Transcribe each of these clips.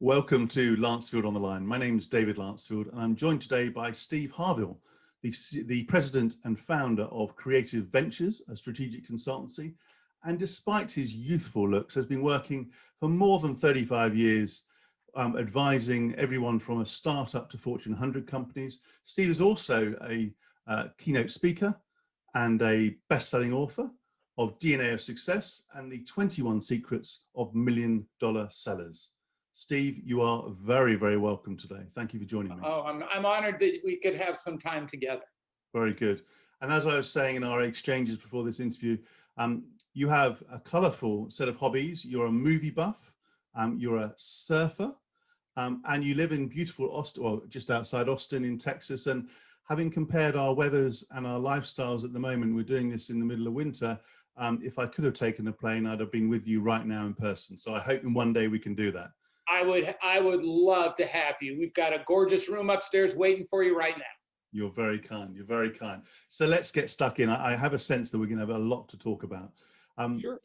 Welcome to Lancefield on the Line. My name is David Lancefield, and I'm joined today by Steve Harvill, the president and founder of Creative Ventures, a strategic consultancy, and despite his youthful looks, has been working for more than 35 years, advising everyone from a startup to Fortune 100 companies. Steve is also a keynote speaker and a best-selling author of DNA of Success and the 21 Secrets of Million-Dollar Sellers. Steve, you are very, very welcome today. Thank you for joining me. Oh, I'm honored that we could have some time together. Very good. And as I was saying in our exchanges before this interview, you have a colorful set of hobbies. You're a movie buff, you're a surfer, and you live in beautiful Austin, well, just outside Austin in Texas. And having compared our weathers and our lifestyles at the moment, we're doing this in the middle of winter. If I could have taken a plane, I'd have been with you right now in person. So I hope in one day we can do that. I would love to have you. We've got a gorgeous room upstairs waiting for you right now. You're very kind. You're very kind. So let's get stuck in. I have a sense that we're going to have a lot to talk about. Sure.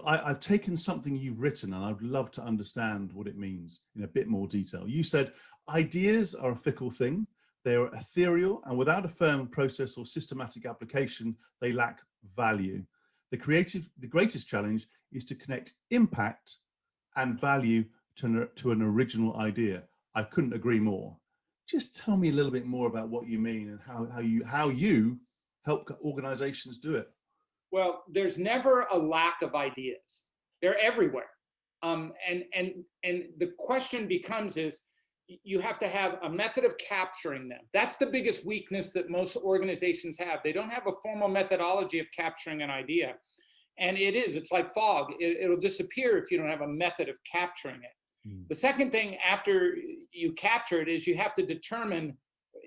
I've taken something you've written, and I'd love to understand what it means in a bit more detail. You said, ideas are a fickle thing. They are ethereal, and without a firm process or systematic application, they lack value. The greatest challenge is to connect impact and value to an original idea. I couldn't agree more. Just tell me a little bit more about what you mean and how you help organizations do it. Well, there's never a lack of ideas. They're everywhere. And the question becomes is, you have to have a method of capturing them. That's the biggest weakness that most organizations have. They don't have a formal methodology of capturing an idea. And it's like fog. It'll disappear if you don't have a method of capturing it. The second thing after you capture it is you have to determine,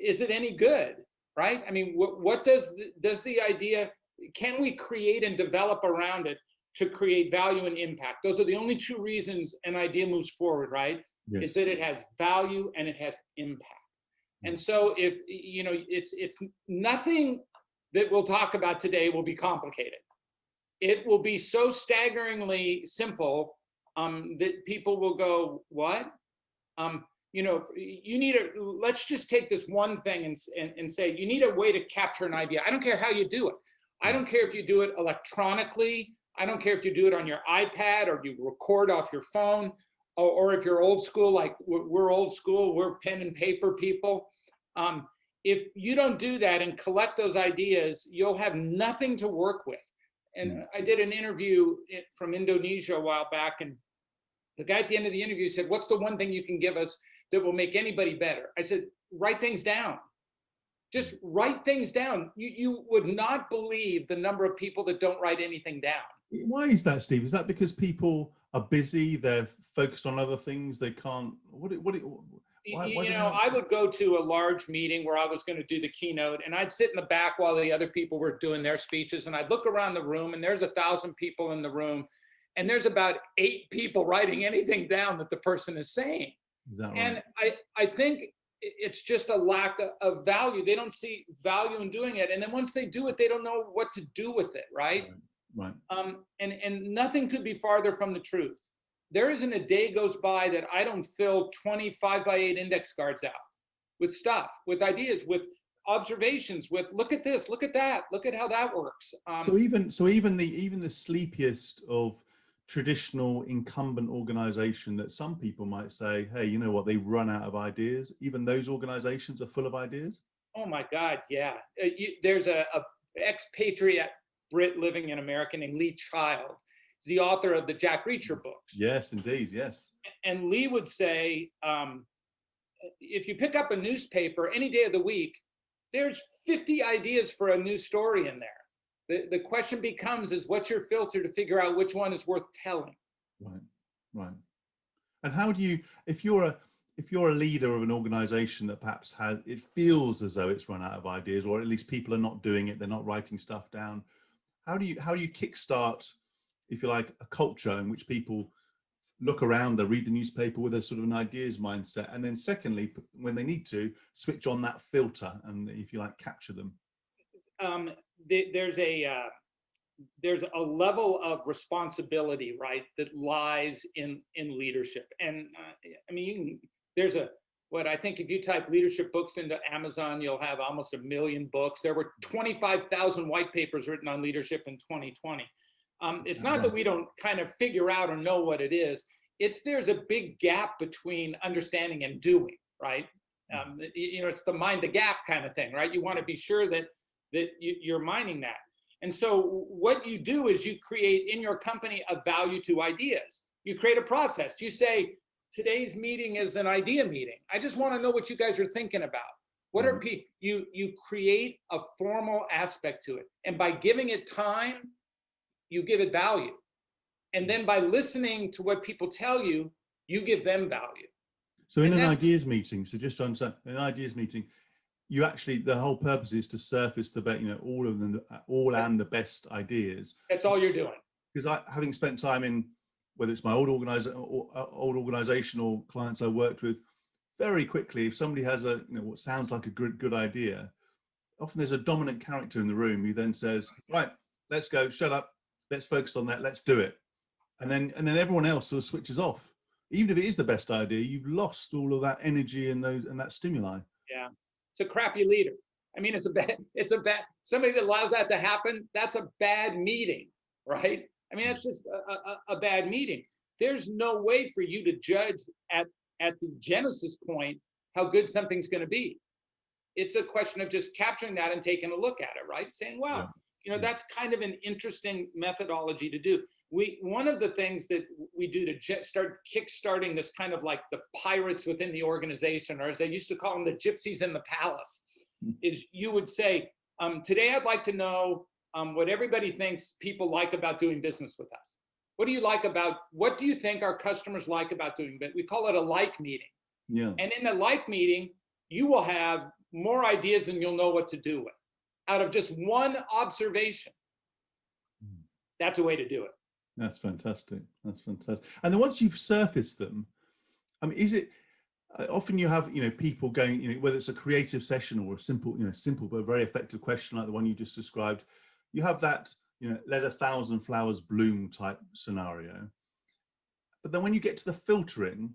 is it any good, right? I mean, what does the idea, can we create and develop around it to create value and impact? Those are the only two reasons an idea moves forward, right? Yes. Is that it has value and it has impact. And so if, it's nothing that we'll talk about today will be complicated. It will be so staggeringly simple that people will go, what? Let's just take this one thing and say, you need a way to capture an idea. I don't care how you do it. I don't care if you do it electronically. I don't care if you do it on your iPad or you record off your phone, or if you're old school, like we're old school, we're pen and paper people. If you don't do that and collect those ideas, you'll have nothing to work with. And I did an interview from Indonesia a while back, and the guy at the end of the interview said, what's the one thing you can give us that will make anybody better? I said, write things down. Just write things down. You would not believe the number of people that don't write anything down. Why is that, Steve? Is that because people are busy? They're focused on other things. They can't. I would go to a large meeting where I was going to do the keynote, and I'd sit in the back while the other people were doing their speeches, and I'd look around the room, and there's 1,000 people in the room, and there's about 8 people writing anything down that the person is saying. Is that right? And I think it's just a lack of value. They don't see value in doing it, and then once they do it, they don't know what to do with it, right? Right. And nothing could be farther from the truth. There isn't a day goes by that I don't fill 20 5x8 index cards out with stuff, with ideas, with observations, with look at this, look at that, look at how that works. So even the sleepiest of traditional incumbent organization that some people might say, hey, you know what, they run out of ideas. Even those organizations are full of ideas. Oh my God, yeah. There's a expatriate Brit living in America named Lee Child. He's the author of the Jack Reacher books. Yes, indeed, yes. And Lee would say, if you pick up a newspaper any day of the week, there's 50 ideas for a new story in there. The question becomes is what's your filter to figure out which one is worth telling? Right. And how do you, if you're a leader of an organization that perhaps it feels as though it's run out of ideas, or at least people are not doing it, they're not writing stuff down, how do you kickstart, if you like, a culture in which people look around, they read the newspaper with a sort of an ideas mindset, and then secondly, when they need to, switch on that filter and, if you like, capture them? There's a there's a level of responsibility, right, that lies in leadership. And I mean, there's what I think if you type leadership books into Amazon, you'll have almost 1 million books. There were 25,000 white papers written on leadership in 2020. It's not that we don't kind of figure out or know what it is. There's a big gap between understanding and doing, right? It's the mind the gap kind of thing, right? You want to be sure that you're minding that. And so what you do is you create in your company a value to ideas. You create a process. You say, today's meeting is an idea meeting. I just want to know what you guys are thinking about. What are you create a formal aspect to it. And by giving it time, you give it value. And then by listening to what people tell you, you give them value. So in an ideas meeting, so just to understand, in an ideas meeting, you actually, the whole purpose is to surface the best, all of them, and the best ideas. That's all you're doing. Because having spent time in, whether it's my old organization or clients I worked with, very quickly, if somebody has what sounds like a good idea, often there's a dominant character in the room who then says, right, let's go, shut up, let's focus on that, let's do it. And then everyone else sort of switches off. Even if it is the best idea, you've lost all of that energy and that stimuli. Yeah, it's a crappy leader. I mean, it's a bad, somebody that allows that to happen, that's a bad meeting, right? I mean, that's just a bad meeting. There's no way for you to judge at the genesis point how good something's going to be. It's a question of just capturing that and taking a look at it, right? Saying, wow, that's kind of an interesting methodology to do. One of the things that we do to start kickstarting this kind of like the pirates within the organization, or as they used to call them, the gypsies in the palace, is you would say, today I'd like to know what everybody thinks people like about doing business with us. What do you think our customers like about doing business? We call it a like meeting. Yeah. And in a like meeting, you will have more ideas than you'll know what to do with out of just one observation. That's a way to do it. That's fantastic. That's fantastic. And then once you've surfaced them, I mean, is it often you have, people going, whether it's a creative session or a simple but very effective question like the one you just described, you have that, let 1,000 flowers bloom type scenario. But then when you get to the filtering,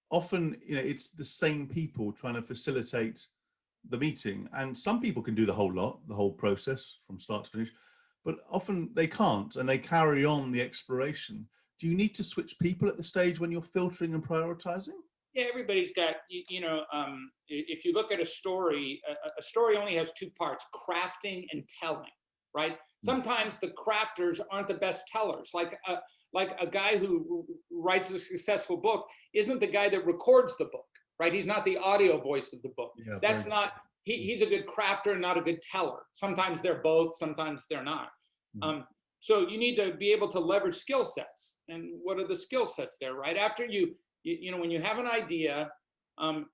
often, it's the same people trying to facilitate the meeting. And some people can do the whole lot, the whole process from start to finish, but often they can't, and they carry on the exploration. Do you need to switch people at the stage when you're filtering and prioritizing? Yeah, everybody's got, if you look at a story only has two parts, crafting and telling, right? Sometimes the crafters aren't the best tellers. Like a guy who writes a successful book isn't the guy that records the book, right? He's not the audio voice of the book. Yeah, that's not, he's a good crafter and not a good teller. Sometimes they're both, sometimes they're not. So you need to be able to leverage skill sets. And what are the skill sets there, right? After when you have an idea,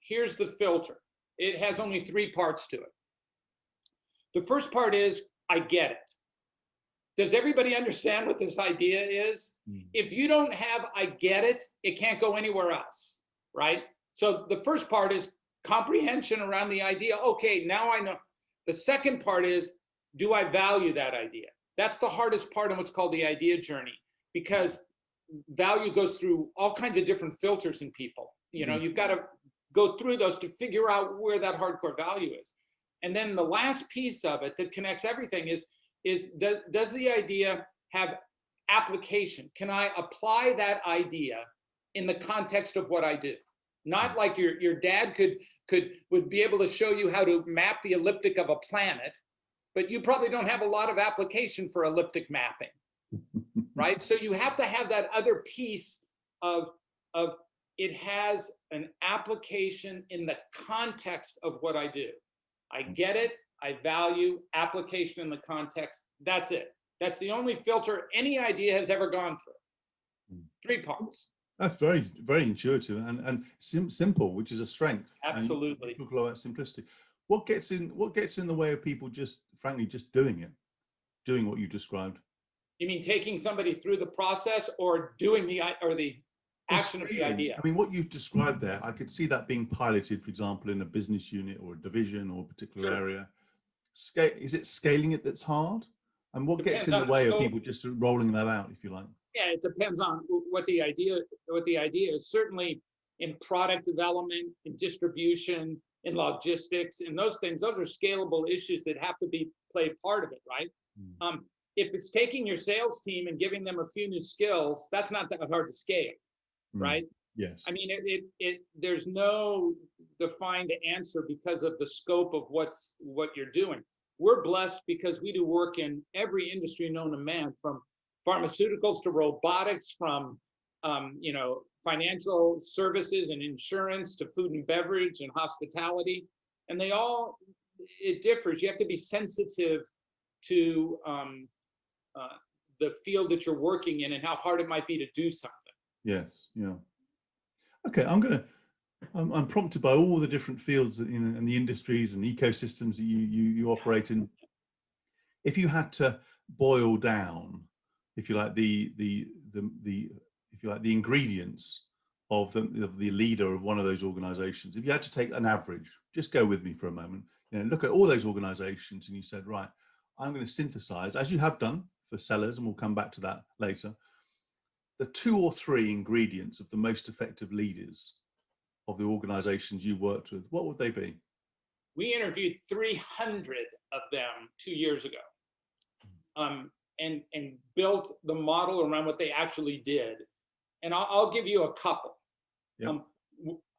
here's the filter. It has only 3 parts to it. The first part is, I get it. Does everybody understand what this idea is? If you don't have, I get it, it can't go anywhere else, right? So the first part is comprehension around the idea. Okay, now I know. The second part is, do I value that idea? That's the hardest part in what's called the idea journey, because value goes through all kinds of different filters in people. You've got to go through those to figure out where that hardcore value is. And then the last piece of it that connects everything is does the idea have application? Can I apply that idea in the context of what I do? Not like your dad would be able to show you how to map the elliptic of a planet, but you probably don't have a lot of application for elliptic mapping, right? So you have to have that other piece of it has an application in the context of what I do. I get it, I value, application in the context, that's it. That's the only filter any idea has ever gone through. 3 parts. That's very, very intuitive and simple, which is a strength. Absolutely. Talk about simplicity. What gets in the way of people just doing what you described? You mean taking somebody through the process or doing the action of the idea? I mean, what you've described there, I could see that being piloted, for example, in a business unit or a division or a particular area. Is it scaling it that's hard? And what gets Depends in the on the way of scope. people just rolling that out, if you like? Yeah, it depends on what the idea is. Certainly in product development, in distribution, in logistics, and those things, those are scalable issues that have to be play part of it, right? If it's taking your sales team and giving them a few new skills, that's not that hard to scale, right? Yes. I mean, there's no defined answer because of the scope of what you're doing. We're blessed because we do work in every industry known to man, from pharmaceuticals to robotics, from financial services and insurance to food and beverage and hospitality, and it differs. You have to be sensitive to the field that you're working in and how hard it might be to do something. Yes. Yeah. Okay, I'm prompted by all the different fields that, and the industries and ecosystems that you operate in. If you had to boil down, if you like, the ingredients of the leader of one of those organizations, if you had to take an average, just go with me for a moment, look at all those organizations, and you said, right, I'm going to synthesize, as you have done for sellers, and we'll come back to that later, the 2 or 3 ingredients of the most effective leaders of the organizations you worked with. What would they be? We interviewed 300 of them 2 years ago, and built the model around what they actually did. And I'll give you a couple. Yep.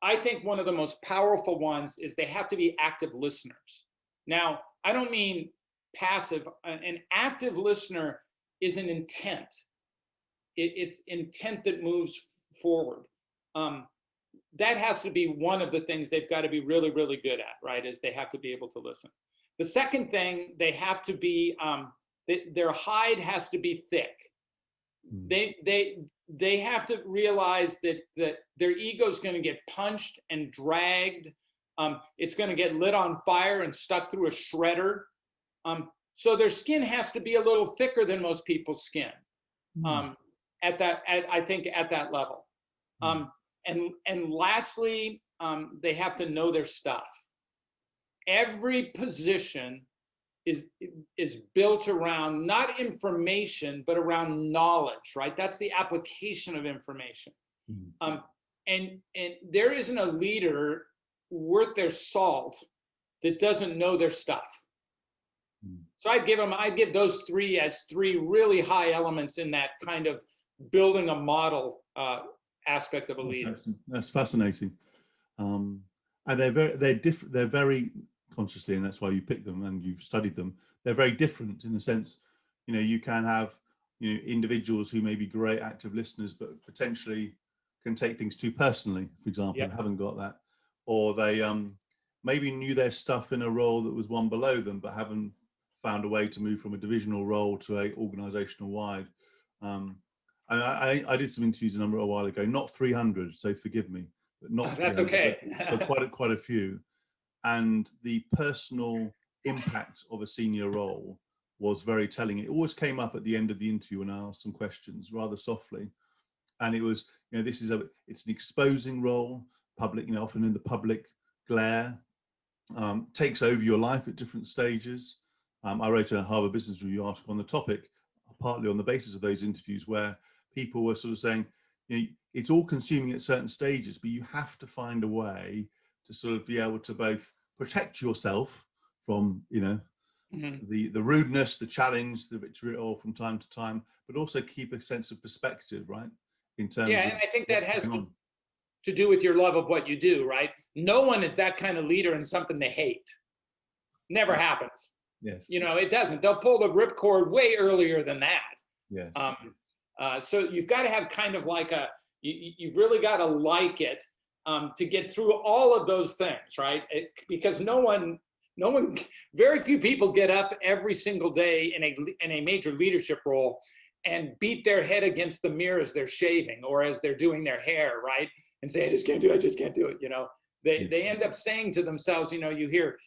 I think one of the most powerful ones is they have to be active listeners. Now, I don't mean passive. An active listener is an intent. It's intent that moves forward. That has to be one of the things they've got to be really, really good at, right? Is they have to be able to listen. The second thing, they have to be, their hide has to be thick. They have to realize that their ego is going to get punched and dragged. It's going to get lit on fire and stuck through a shredder. So their skin has to be a little thicker than most people's skin. I think at that level. And lastly, they have to know their stuff. Every position is built around not information, but around knowledge, right? That's the application of information. And there isn't a leader worth their salt that doesn't know their stuff. So I'd give those 3 as 3 really high elements in that kind of building a model aspect of a leader. That's fascinating. And they're very consciously, and that's why you pick them and you've studied them. They're very different in the sense, you can have, individuals who may be great active listeners, but potentially can take things too personally, for example, and haven't got that, or they maybe knew their stuff in a role that was one below them, but haven't found a way to move from a divisional role to a organizational wide. I did some interviews a while ago, not 300, so forgive me, but not 300, that's okay. but quite a few. And the personal impact of a senior role was very telling. It always came up at the end of the interview when I asked some questions rather softly. And it was, it's an exposing role, public, often in the public glare, takes over your life at different stages. I wrote a Harvard Business Review article on the topic, partly on the basis of those interviews, where people were sort of saying, it's all consuming at certain stages, but you have to find a way to sort of be able to both protect yourself from, the rudeness, the challenge, the vitriol from time to time, but also keep a sense of perspective, right? In terms of, and I think that has to do with your love of what you do, right? No one is that kind of leader in something they hate. Never happens. Yes. It doesn't. They'll pull the ripcord way earlier than that. Yes. So you've got to have kind of like you've really got to like it to get through all of those things, right? Because very few people get up every single day in a major leadership role and beat their head against the mirror as they're shaving or as they're doing their hair, right? And say, I just can't do it, I just can't do it. They end up saying to themselves, you hear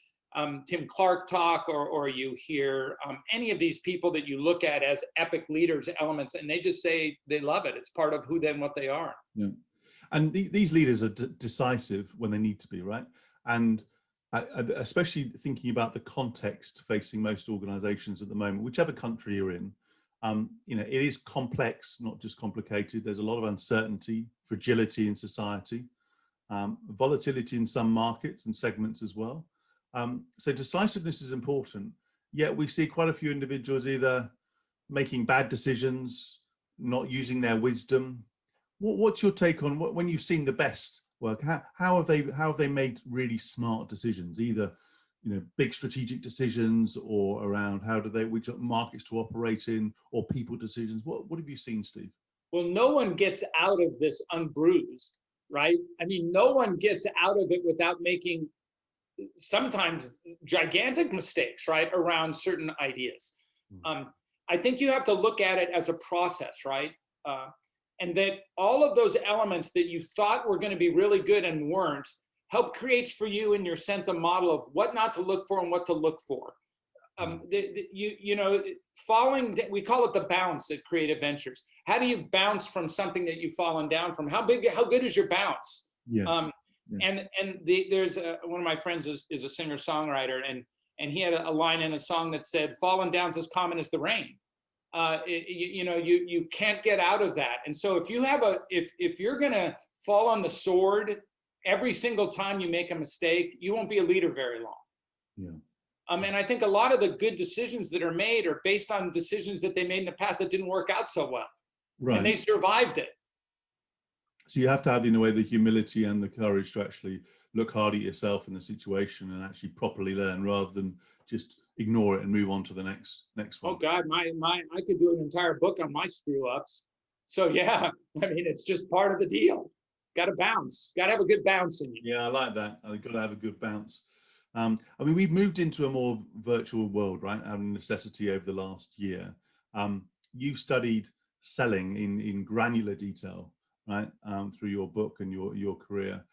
Tim Clark talk, or you hear any of these people that you look at as epic leaders, elements, and they just say they love it. It's part of who then what they are. Yeah. And these leaders are decisive when they need to be, right? And Especially thinking about the context facing most organizations at the moment, whichever country you're in. It is complex, not just complicated. There's a lot of uncertainty, fragility in society, volatility in some markets and segments as well. So decisiveness is important, yet we see quite a few individuals either making bad decisions, not using their wisdom. What's your take on when you've seen the best work? How have they made really smart decisions, either big strategic decisions, or around which markets to operate in, or people decisions? What have you seen, Steve? Well, no one gets out of this unbruised, right? I mean, no one gets out of it without making sometimes gigantic mistakes, right, around certain ideas. I think you have to look at it as a process, right? And that all of those elements that you thought were going to be really good and weren't, help creates for you in your sense a model of what not to look for and what to look for. We call it the bounce at Creative Ventures. How do you bounce from something that you've fallen down from? How good is your bounce? Yes. There's one of my friends is a singer-songwriter, and he had a line in a song that said, "Falling down's as common as the rain." You can't get out of that. And so if you're gonna fall on the sword every single time you make a mistake, you won't be a leader very long. Yeah. And I think a lot of the good decisions that are made are based on decisions that they made in the past that didn't work out so well. Right. And they survived it. So you have to have, in a way, the humility and the courage to actually look hard at yourself in the situation and actually properly learn, rather than just ignore it and move on to the next one. Oh God, I could do an entire book on my screw ups. So yeah, I mean, it's just part of the deal. Got to bounce. Got to have a good bounce in you. Yeah, I like that. I've got to have a good bounce. I mean, we've moved into a more virtual world, right? Out of necessity over the last year. You've studied selling in granular detail, right? Through your book and your career.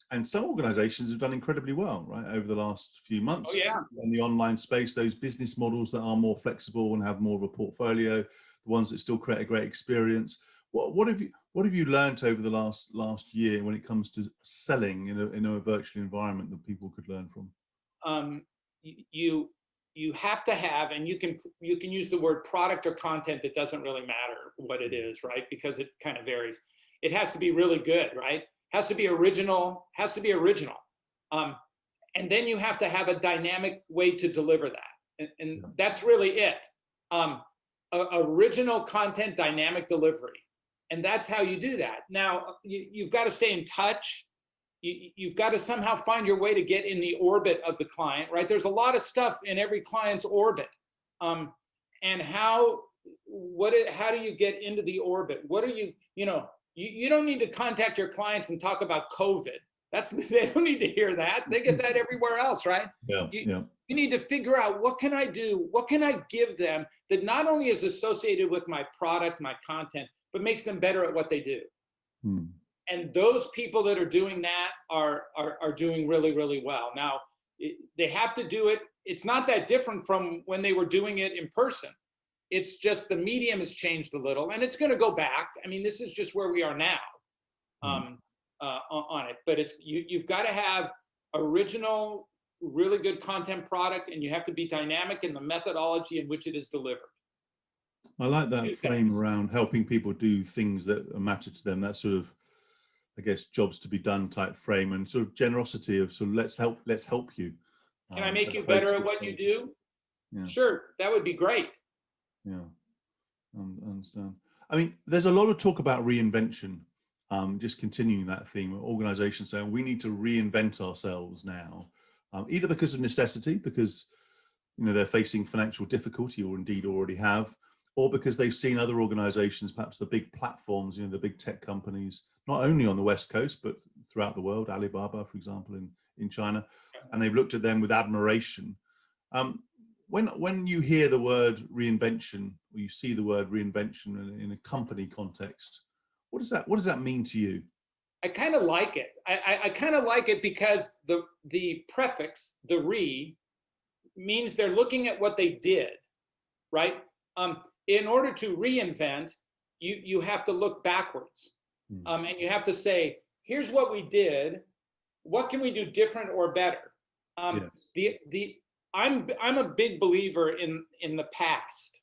And some organizations have done incredibly well, right, over the last few months. Oh, yeah. In the online space, those business models that are more flexible and have more of a portfolio, the ones that still create a great experience. What have you learned over the last year when it comes to selling in a virtual environment that people could learn from? You have to have, and you can use the word product or content. It doesn't really matter what it is, right? Because it kind of varies. It has to be really good, right? Has to be original. And then you have to have a dynamic way to deliver that, and that's really it. Original content, dynamic delivery. And that's how you do that. Now, you've got to stay in touch. You've got to somehow find your way to get in the orbit of the client, right? There's a lot of stuff in every client's orbit. And how do you get into the orbit? What are you don't need to contact your clients and talk about COVID. They don't need to hear that. They get that everywhere else, right? You need to figure out, what can I do? What can I give them that not only is associated with my product, my content, but makes them better at what they do. And those people that are doing that are doing really, really well. Now, they have to do it. It's not that different from when they were doing it in person. It's just the medium has changed a little, and it's going to go back. I mean, this is just where we are now on it. But you've got to have original, really good content product, and you have to be dynamic in the methodology in which it is delivered. I like that frame around helping people do things that matter to them. That sort of, I guess, jobs to be done type frame, and sort of generosity of sort of let's help you. Can I make you better at what you do? Yeah. Sure, that would be great. Yeah, I understand. I mean, there's a lot of talk about reinvention. Just continuing that theme, organizations saying we need to reinvent ourselves now, either because of necessity, because they're facing financial difficulty, or indeed already have, or because they've seen other organizations, perhaps the big platforms, the big tech companies, not only on the West Coast, but throughout the world, Alibaba, for example, in China, and they've looked at them with admiration. When you hear the word reinvention, or you see the word reinvention in a company context, what does that mean to you? I kind of like it. I kind of like it because the prefix, the re, means they're looking at what they did, right? In order to reinvent, you have to look backwards, and you have to say, here's what we did. What can we do different or better? Um, Yes. I'm a big believer in the past.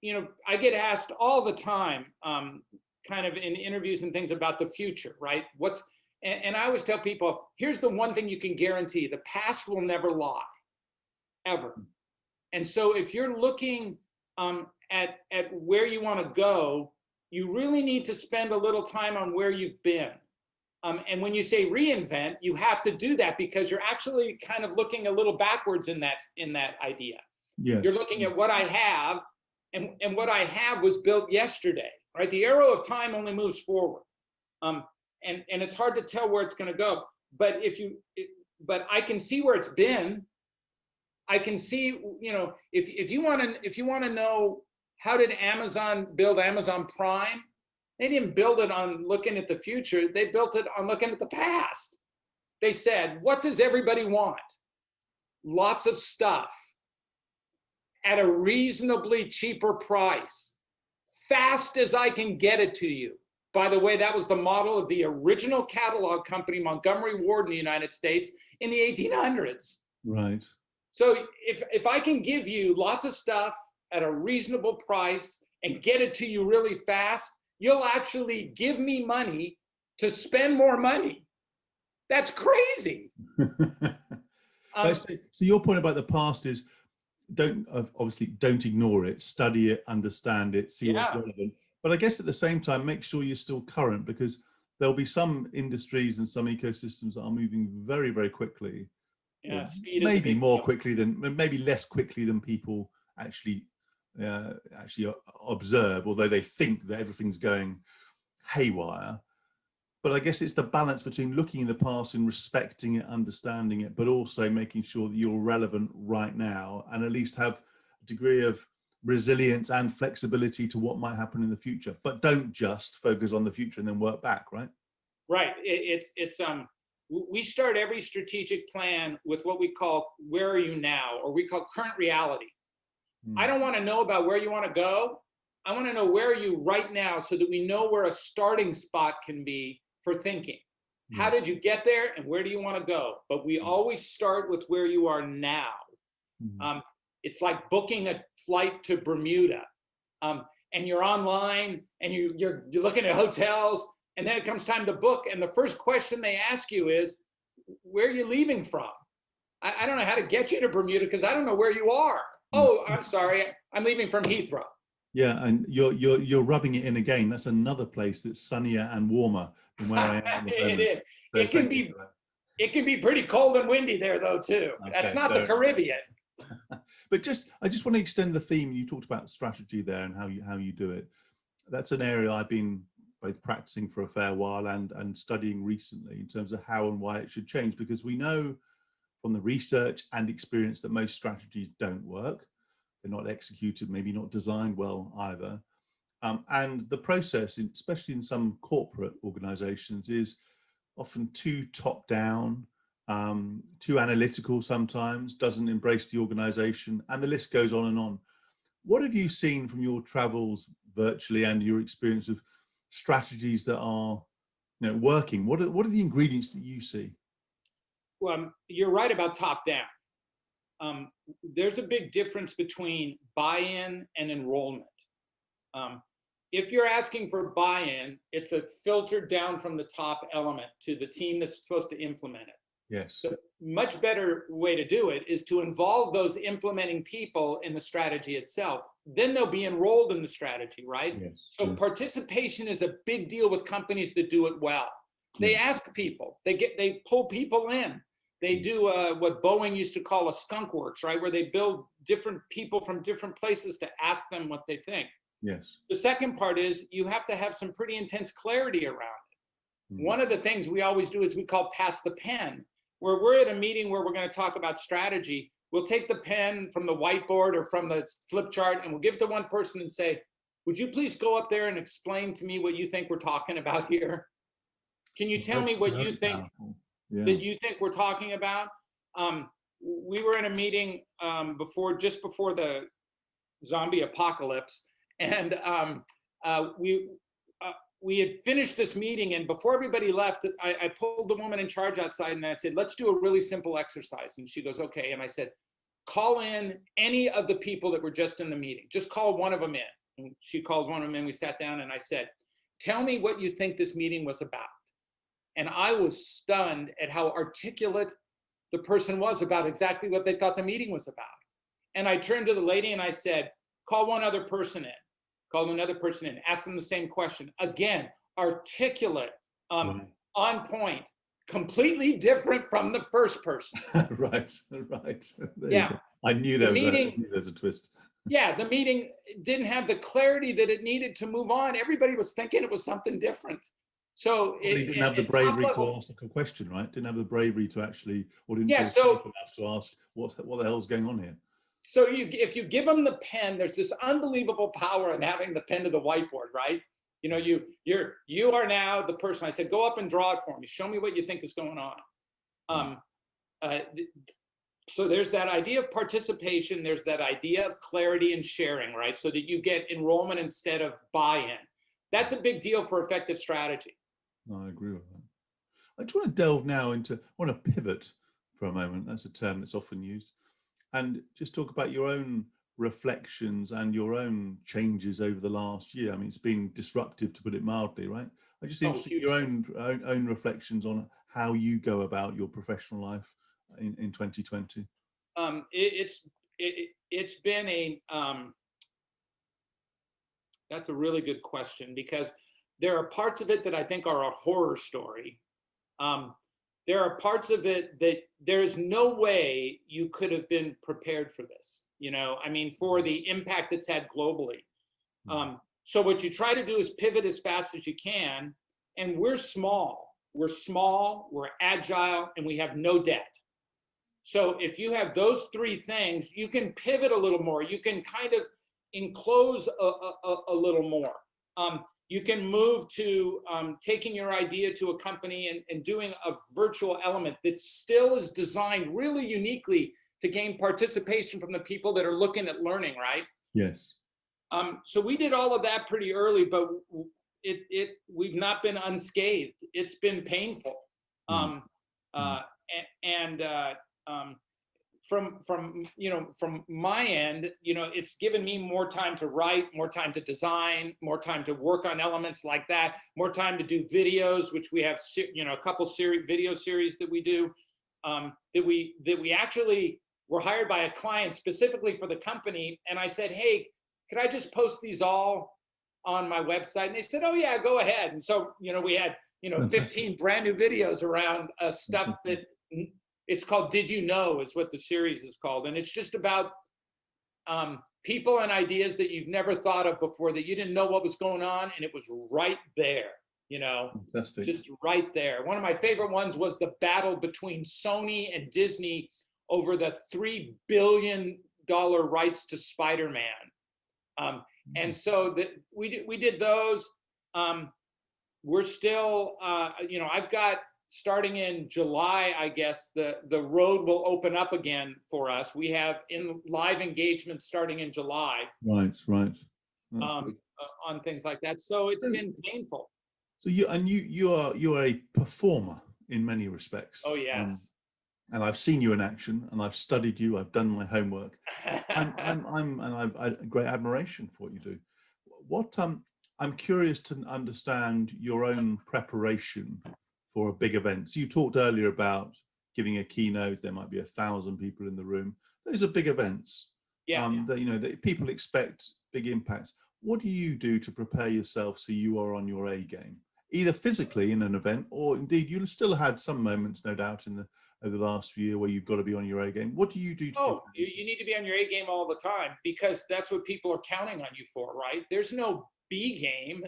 You know, I get asked all the time, kind of in interviews and things about the future, right? And I always tell people, here's the one thing you can guarantee: the past will never lie, ever. And so if you're looking at where you want to go, you really need to spend a little time on where you've been. And when you say reinvent, you have to do that because you're actually kind of looking a little backwards in that idea. Yes. You're looking at what I have, and what I have was built yesterday, right? The arrow of time only moves forward, and it's hard to tell where it's going to go. But but I can see where it's been. I can see, you know, if you want to know, how did Amazon build Amazon Prime? They didn't build it on looking at the future. They built it on looking at the past. They said, what does everybody want? Lots of stuff at a reasonably cheaper price, fast as I can get it to you. By the way, that was the model of the original catalog company, Montgomery Ward, in the United States in the 1800s. Right. So if I can give you lots of stuff at a reasonable price and get it to you really fast, you'll actually give me money to spend more money. That's crazy. So your point about the past is, obviously don't ignore it, study it, understand it, see what's relevant. But I guess at the same time, make sure you're still current, because there'll be some industries and some ecosystems that are moving very, very quickly. Yeah, speed maybe is more quickly than, maybe less quickly than people actually observe, although they think that everything's going haywire. But I guess it's the balance between looking in the past and respecting it, understanding it, but also making sure that you're relevant right now and at least have a degree of resilience and flexibility to what might happen in the future. But don't just focus on the future and then work back, right? Right. We start every strategic plan with what we call "where are you now," or we call current reality. I don't want to know about where you want to go. I want to know where are you right now, so that we know where a starting spot can be for thinking. How did you get there, and where do you want to go? But we always start with where you are now. It's like booking a flight to Bermuda, and you're online and you're looking at hotels, and then it comes time to book, and the first question they ask you is, where are you leaving from? I don't know how to get you to Bermuda because I don't know where you are. Oh, I'm sorry, I'm leaving from Heathrow. Yeah, and you're rubbing it in again. That's another place that's sunnier and warmer than where I am. It is. So it can be pretty cold and windy there though too. Okay, that's not the Caribbean. But I just want to extend the theme. You talked about strategy there and how you do it. That's an area I've been both practicing for a fair while and studying recently in terms of how and why it should change, because we know from the research and experience that most strategies don't work. They're not executed, maybe not designed well either. And the process, especially in some corporate organizations, is often too top-down, too analytical sometimes, doesn't embrace the organization, and the list goes on and on. What have you seen from your travels virtually and your experience of strategies that are, working? What are the ingredients that you see? Well, you're right about top-down. There's a big difference between buy-in and enrollment. If you're asking for buy-in, it's a filtered down from the top element to the team that's supposed to implement it. Yes. The much better way to do it is to involve those implementing people in the strategy itself. Then they'll be enrolled in the strategy, right? Yes. So participation is a big deal with companies that do it well. They ask people, they pull people in. They do what Boeing used to call a skunk works, right? Where they build different people from different places to ask them what they think. Yes. The second part is you have to have some pretty intense clarity around it. One of the things we always do is we call pass the pen, where we're at a meeting where we're going to talk about strategy. We'll take the pen from the whiteboard or from the flip chart and we'll give it to one person and say, would you please go up there and explain to me what you think we're talking about here? Can you tell me what you think that you think we're talking about? We were in a meeting just before the zombie apocalypse, and we had finished this meeting, and before everybody left, I pulled the woman in charge outside and I said, let's do a really simple exercise. And she goes, okay. And I said, call in any of the people that were just in the meeting. Just call one of them in. And she called one of them in. We sat down and I said, tell me what you think this meeting was about. And I was stunned at how articulate the person was about exactly what they thought the meeting was about. And I turned to the lady and I said, call one other person in. Call another person in, ask them the same question. Again, articulate, on point, completely different from the first person. Right, right. Yeah. I knew there was a twist. Yeah, the meeting didn't have the clarity that it needed to move on. Everybody was thinking it was something different. So he didn't have the bravery to ask a question, right? Didn't have the bravery to actually, or didn't feel safe enough to ask what the hell's going on here. So if you give them the pen, there's this unbelievable power in having the pen to the whiteboard, right? You know, you are now the person. I said, go up and draw it for me. Show me what you think is going on. So there's that idea of participation. There's that idea of clarity and sharing, right? So that you get enrollment instead of buy-in. That's a big deal for effective strategy. No, I agree with that. I just want to delve now into, I want to pivot for a moment. That's a term that's often used. And just talk about your own reflections and your own changes over the last year. I mean, it's been disruptive, to put it mildly, right? I just interested in your own reflections on how you go about your professional life in 2020. It's been a that's a really good question, because there are parts of it that I think are a horror story. There are parts of it that there's no way you could have been prepared for this. You know, I mean, for the impact it's had globally. So what you try to do is pivot as fast as you can. And we're small, we're agile, and we have no debt. So if you have those three things, you can pivot a little more. You can kind of enclose a little more. You can move to taking your idea to a company and doing a virtual element that still is designed really uniquely to gain participation from the people that are looking at learning, right? Yes. So we did all of that pretty early, but we've not been unscathed. It's been painful. From my end, it's given me more time to write, more time to design, more time to work on elements like that, more time to do videos, which we have, a couple video series that we do, that we actually were hired by a client specifically for the company. And I said, hey, could I just post these all on my website? And they said, oh yeah, go ahead. And so, we had, 15 brand new videos around stuff that, it's called Did You Know is what the series is called. And it's just about people and ideas that you've never thought of before, that you didn't know what was going on. And it was right there, Fantastic. Just right there. One of my favorite ones was the battle between Sony and Disney over the $3 billion rights to Spider-Man. And so we did those. We're still, I've got, starting in July, I guess, the road will open up again for us. We have live engagement starting in July. Right. On things like that. So it's been painful. So you are a performer in many respects. Oh yes. And I've seen you in action, and I've studied you. I've done my homework. and I've great admiration for what you do. I'm curious to understand your own preparation for a big event. So you talked earlier about giving a keynote. There might be 1,000 people in the room. Those are big events. Yeah. That people expect big impacts. What do you do to prepare yourself so you are on your A game, either physically in an event, or indeed you'll still had some moments, no doubt, over the last few years where you've got to be on your A game. What do you do? You need to be on your A game all the time, because that's what people are counting on you for, right? There's no B game.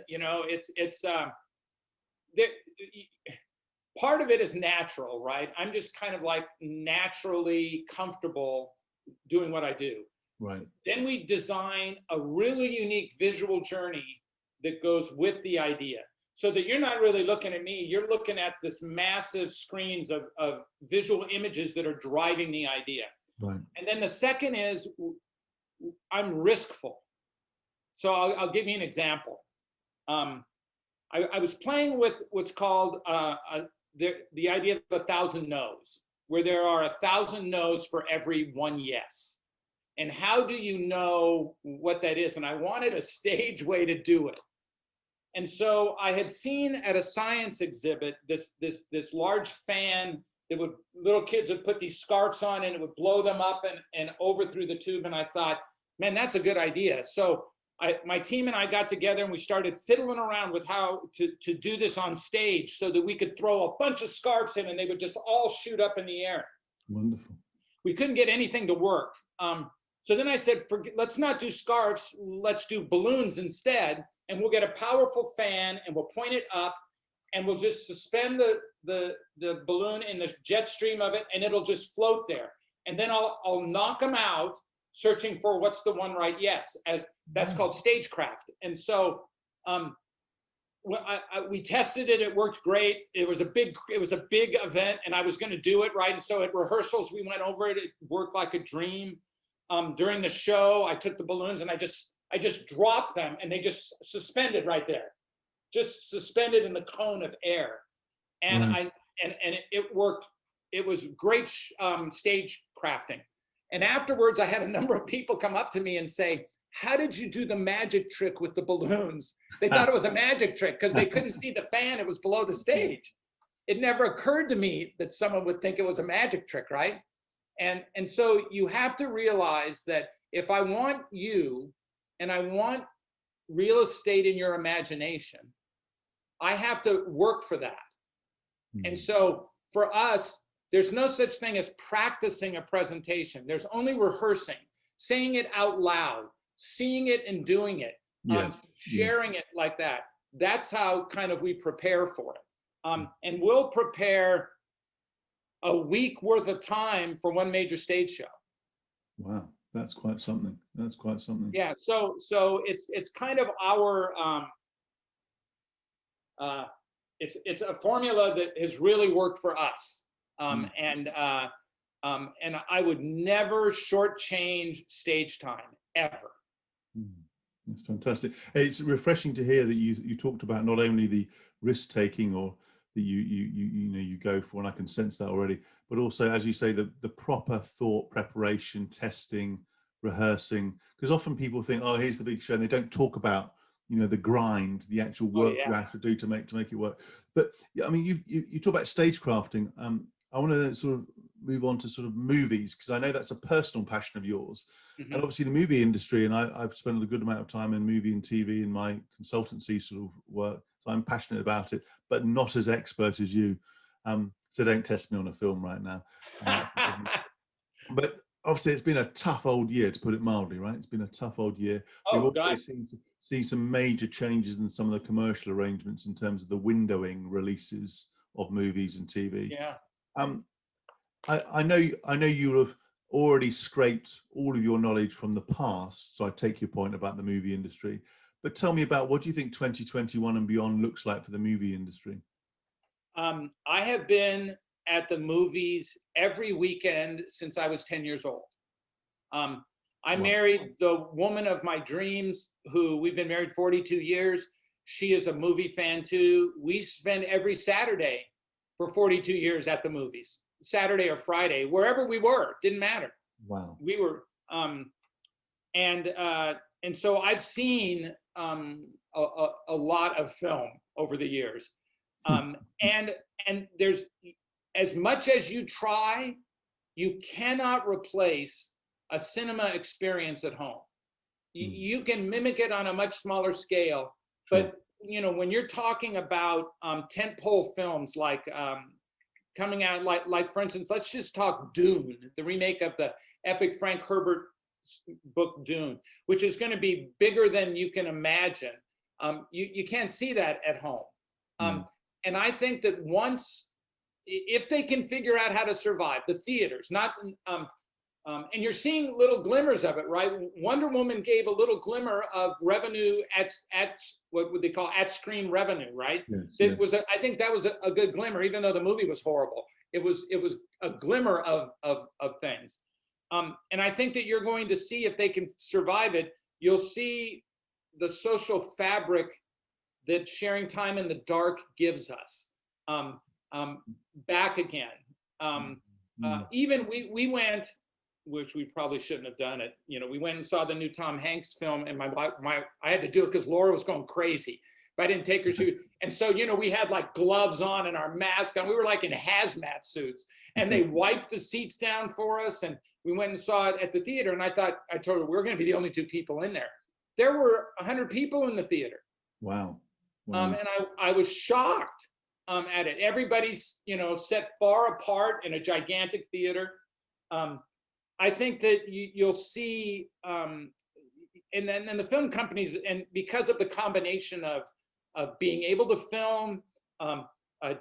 Part of it is natural, right? I'm just kind of like naturally comfortable doing what I do. Right. Then we design a really unique visual journey that goes with the idea, so that you're not really looking at me, you're looking at this massive screens of visual images that are driving the idea. Right. And then the second is I'm riskful. So I'll give you an example. I was playing with what's called the idea of 1,000 no's, where there are 1,000 no's for every one yes. And how do you know what that is? And I wanted a stage way to do it. And so I had seen at a science exhibit this large fan that would, little kids would put these scarves on and it would blow them up and over through the tube. And I thought, man, that's a good idea. So my team and I got together and we started fiddling around with how to do this on stage so that we could throw a bunch of scarves in and they would just all shoot up in the air. Wonderful. We couldn't get anything to work. So then I said, let's not do scarves, let's do balloons instead. And we'll get a powerful fan and we'll point it up and we'll just suspend the balloon in the jet stream of it and it'll just float there. And then I'll knock them out searching for what's the one right yes, as that's called stagecraft. And so we tested it, it worked great. It was a big event and I was gonna do it, right? And so at rehearsals, we went over it, it worked like a dream. During the show, I took the balloons and I just dropped them and they just suspended right there, just suspended in the cone of air. And it worked. It was great stage crafting. And afterwards, I had a number of people come up to me and say, how did you do the magic trick with the balloons? They thought it was a magic trick because they couldn't see the fan. It was below the stage. It never occurred to me that someone would think it was a magic trick, right? And so you have to realize that if I want you and I want real estate in your imagination, I have to work for that. And so for us, there's no such thing as practicing a presentation. There's only rehearsing, saying it out loud, seeing it and doing it, sharing it like that. That's how kind of we prepare for it. And we'll prepare a week worth of time for one major stage show. Wow, that's quite something. That's quite something. Yeah, so it's kind of our it's a formula that has really worked for us. And I would never shortchange stage time ever. That's fantastic. It's refreshing to hear that you talked about not only the risk taking or that you go for, and I can sense that already, but also, as you say, the proper thought, preparation, testing, rehearsing, because often people think, oh, here's the big show, and they don't talk about the grind, the actual work you have to do to make it work. But I mean, you talk about stage crafting. I want to sort of move on to sort of movies, because I know that's a personal passion of yours. And obviously the movie industry, and I've spent a good amount of time in movie and TV in my consultancy sort of work, so I'm passionate about it, but not as expert as you. So don't test me on a film right now. But obviously it's been a tough old year, to put it mildly, right? It's been a tough old year. We've also seen to see some major changes in some of the commercial arrangements in terms of the windowing releases of movies and TV. Yeah. I know you have already scraped all of your knowledge from the past, so I take your point about the movie industry. But tell me about, what do you think 2021 and beyond looks like for the movie industry? I have been at the movies every weekend since I was 10 years old. I married the woman of my dreams, who we've been married 42 years. She is a movie fan too. We spend every Saturday for 42 years at the movies, Saturday or Friday, wherever we were, didn't matter. Wow. We were, and so I've seen a lot of film over the years. And there's, as much as you try, you cannot replace a cinema experience at home. You can mimic it on a much smaller scale, but when you're talking about tentpole films like coming out, like for instance, let's just talk Dune, the remake of the epic Frank Herbert book Dune, which is going to be bigger than you can imagine. You can't see that at home. And I think that if they can figure out how to survive, the theaters, and you're seeing little glimmers of it, right? Wonder Woman gave a little glimmer of revenue at what would they call at-screen revenue, right? Yes, I think that was a good glimmer, even though the movie was horrible. It was a glimmer of things. And I think that you're going to see, if they can survive it, you'll see the social fabric that sharing time in the dark gives us back again. Even we went, which we probably shouldn't have done it. You know, we went and saw the new Tom Hanks film, and I had to do it because Laura was going crazy. If I didn't take her shoes, and so you know, we had like gloves on and our mask on. We were like in hazmat suits, and they wiped the seats down for us, and we went and saw it at the theater. And I told her we're going to be the only 2 people in there. There were 100 people in the theater. Wow. And I was shocked at it. Everybody's, you know, set far apart in a gigantic theater. I think that you'll see, and then the film companies, and because of the combination of being able to film,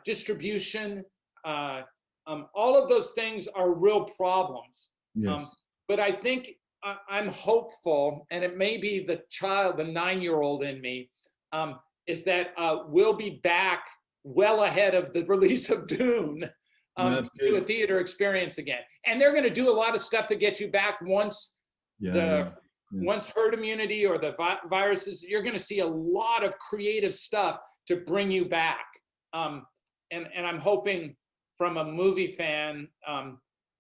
distribution, all of those things are real problems. Yes. But I think I'm hopeful, and it may be the 9-year-old in me, is that we'll be back well ahead of the release of Dune to a theater experience again. And they're going to do a lot of stuff to get you back once once herd immunity or the viruses. You're going to see a lot of creative stuff to bring you back. And I'm hoping, from a movie fan,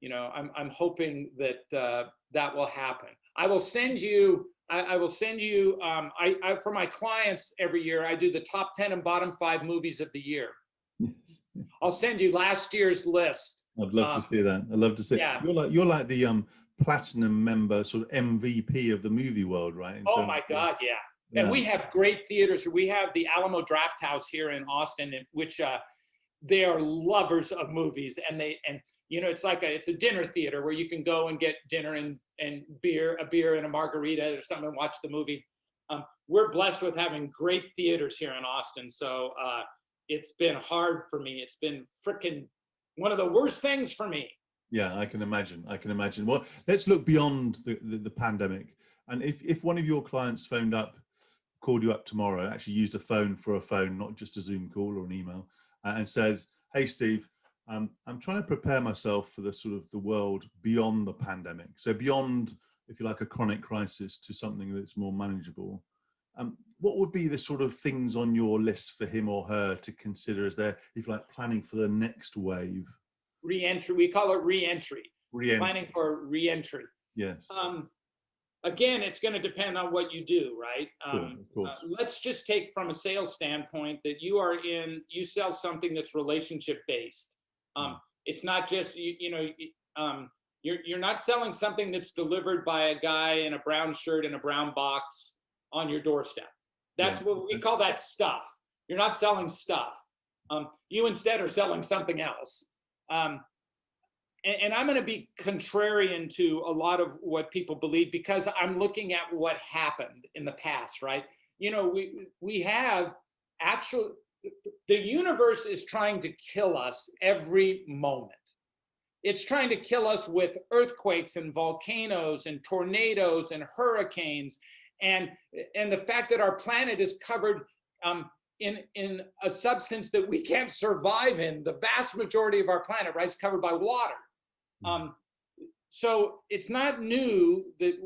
you know, I'm hoping that that will happen. I will send you. For my clients every year, I do the top 10 and bottom 5 movies of the year. Yes. I'll send you last year's list. I'd love to see that. I'd love to see. Yeah. You're like the platinum member, sort of MVP of the movie world, right? Oh my God, yeah. Yeah. And we have great theaters. We have the Alamo Draft House here in Austin, which they are lovers of movies, and you know, it's a dinner theater where you can go and get dinner and a beer and a margarita or something and watch the movie. We're blessed with having great theaters here in Austin. So it's been hard for me. It's been frickin' one of the worst things for me. Yeah, I can imagine. Well, let's look beyond the pandemic. And if one of your clients called you up tomorrow, actually used a phone for a phone, not just a Zoom call or an email, and said, "Hey, Steve, I'm trying to prepare myself for the world beyond the pandemic. So beyond, if you like, a chronic crisis to something that's more manageable. What would be the sort of things on your list for him or her to consider as they're, if you like, planning for the next wave?" Re-entry. We call it re-entry. Planning for re-entry. Yes. Again, it's going to depend on what you do, right? Of course. Let's just take from a sales standpoint that you sell something that's relationship based. It's not just you're not selling something that's delivered by a guy in a brown shirt and a brown box on your doorstep. That's what we call that stuff. You're not selling stuff. You instead are selling something else. And I'm going to be contrarian to a lot of what people believe, because I'm looking at what happened in the past, right? You know, we have the universe is trying to kill us every moment. It's trying to kill us with earthquakes and volcanoes and tornadoes and hurricanes, and the fact that our planet is covered in a substance that we can't survive in. The vast majority of our planet, right, is covered by water. So it's not new that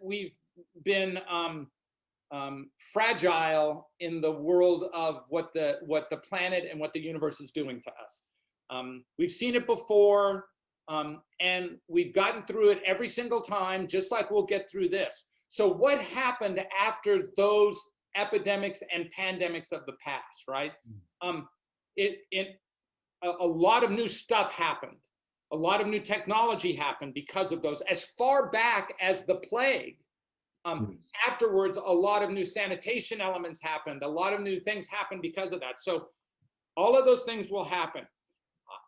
we've been fragile in the world of what the planet and what the universe is doing to us. We've seen it before, and we've gotten through it every single time, just like we'll get through this. So what happened after those epidemics and pandemics of the past, right? A lot of new stuff happened. A lot of new technology happened because of those. As far back as the plague, afterwards, a lot of new sanitation elements happened. A lot of new things happened because of that. So all of those things will happen.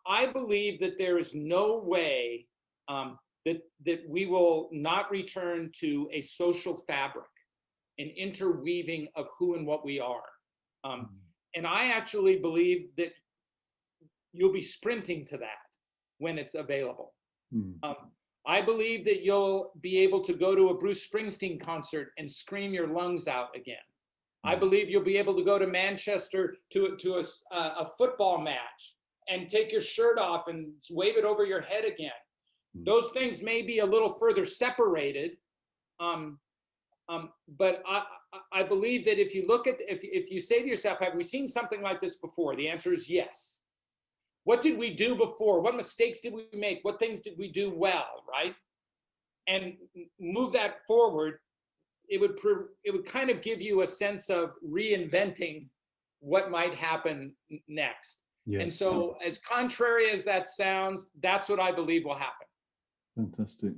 I believe that there is no way that we will not return to a social fabric, an interweaving of who and what we are. And I actually believe that you'll be sprinting to that when it's available. I believe that you'll be able to go to a Bruce Springsteen concert and scream your lungs out again. I believe you'll be able to go to Manchester to a football match and take your shirt off and wave it over your head again. Those things may be a little further separated, But I believe that if you look at, if you say to yourself, have we seen something like this before? The answer is yes. What did we do before? What mistakes did we make? What things did we do well, right? And move that forward. It would kind of give you a sense of reinventing what might happen next. Yes. And so, as contrary as that sounds, that's what I believe will happen. Fantastic.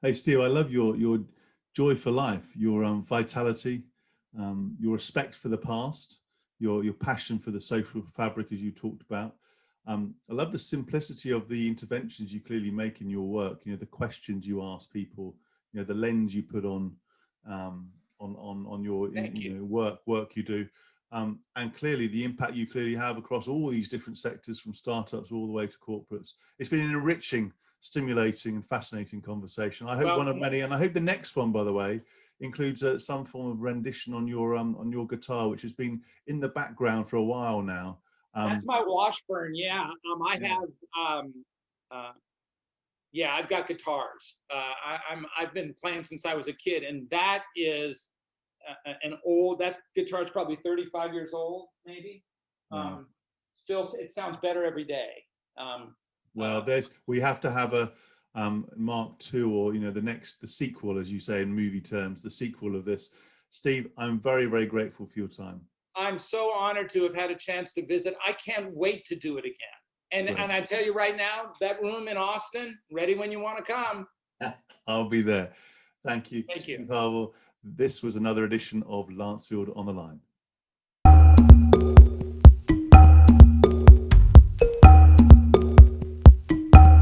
Hey, Steve, I love your joy for life, your vitality, your respect for the past, your passion for the social fabric, as you talked about. I love the simplicity of the interventions you clearly make in your work. You know, the questions you ask people, you know, the lens you put on your work you do, and clearly the impact you clearly have across all these different sectors, from startups all the way to corporates. It's been an enriching, stimulating and fascinating conversation. I hope one of many, and I hope the next one, by the way, includes some form of rendition on your guitar, which has been in the background for a while now. That's my Washburn. Yeah. I've got guitars. I've been playing since I was a kid, and that is that guitar is probably 35 years old, maybe. Still, it sounds better every day. We have to have a Mark II, or the sequel, as you say in movie terms, the sequel of this. Steve, I'm very, very grateful for your time. I'm so honored to have had a chance to visit. I can't wait to do it again. And I tell you right now, that room in Austin, ready when you want to come. I'll be there. Thank you, Thank you. Steve Harvill. This was another edition of Lancefield on the Line.